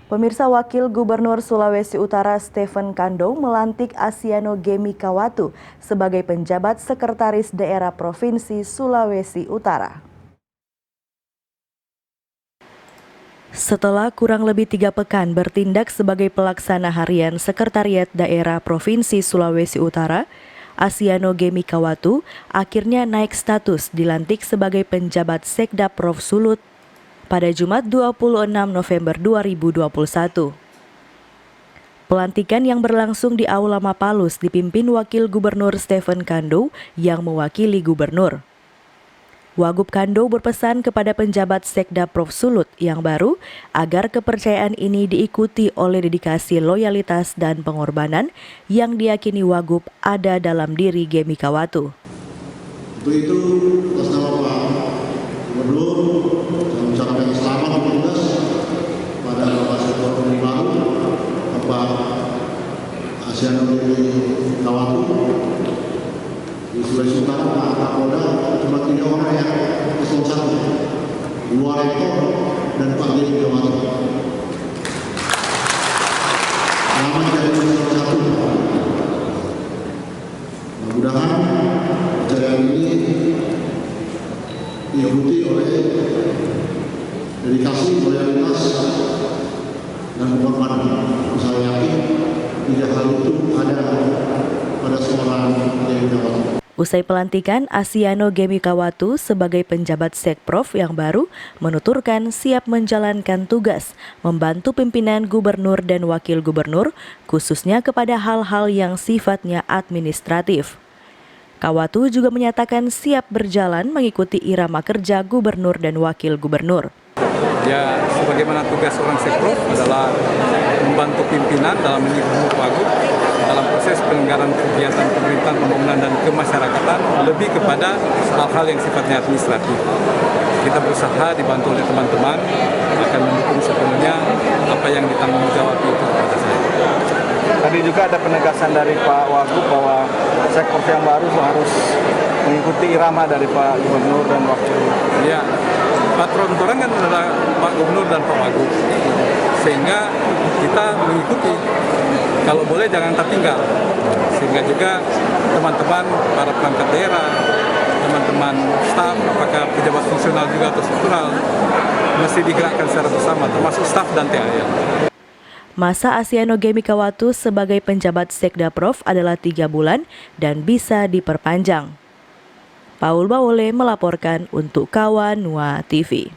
Pemirsa, Wakil Gubernur Sulawesi Utara Stephen Kando melantik Asiano Gemi Kawatu sebagai penjabat Sekretaris Daerah Provinsi Sulawesi Utara. Setelah kurang lebih 3 pekan bertindak sebagai pelaksana harian Sekretariat Daerah Provinsi Sulawesi Utara, Asiano Gemi Kawatu akhirnya naik status dilantik sebagai penjabat Sekda Prof Sulut pada Jumat 26 November 2021. Pelantikan yang berlangsung di Aula Mapalus dipimpin Wakil Gubernur Stephen Kando yang mewakili Gubernur. Wagub Kando berpesan kepada penjabat Sekda Prof Sulut yang baru agar kepercayaan ini diikuti oleh dedikasi, loyalitas, dan pengorbanan yang diyakini Wagub ada dalam diri Gemi Kawatu. Untuk itu, atas nama Pak Gubernur, saya mengucapkan selamat bertugas pada Bapak Sekda baru, Bapak Asiano Gemi Kawatu. Di Sulawesi Utara, Pak Kapolda cuma 3 orang yang eselon 1, 2 rektor dan Pak Gemi Kawatu. Selamat jadi eselon 1. Mudah-mudahan pencarian ini diikuti oleh dedikasi, loyalitas, dan pengorbanan. Saya yakin tidak hal itu ada pada seorang Gemi Kawatu. Usai pelantikan, Asiano Gemi Kawatu sebagai penjabat Sekprov yang baru menuturkan siap menjalankan tugas, membantu pimpinan gubernur dan wakil gubernur, khususnya kepada hal-hal yang sifatnya administratif. Kawatu juga menyatakan siap berjalan mengikuti irama kerja gubernur dan wakil gubernur. Ya, sebagaimana tugas seorang Sekprov adalah membantu pimpinan dalam menyusun wagub dalam proses penyelenggaraan kegiatan pemerintahan, pembangunan, dan kemasyarakatan, lebih kepada hal-hal yang sifatnya administratif. Kita berusaha dibantu oleh teman-teman akan mendukung sepenuhnya apa yang ditanggung jawab itu kepada saya. Tadi juga ada penegasan dari Pak Wagub bahwa Sekprov yang baru harus mengikuti irama dari Pak Gubernur dan Wakil. Ya, patron orang kan adalah Pak Gubernur dan Pak Wagub, sehingga kita mengikuti. Kalau boleh jangan tertinggal, sehingga juga teman-teman para perangkat daerah, teman-teman staf, apakah pejabat fungsional juga atau struktural, mesti digerakkan secara bersama, termasuk staf dan THR. Masa Asiano Gemi Kawatu sebagai penjabat Sekda Prof adalah 3 bulan dan bisa diperpanjang. Paul Bawole melaporkan untuk Kawan Nuwa TV.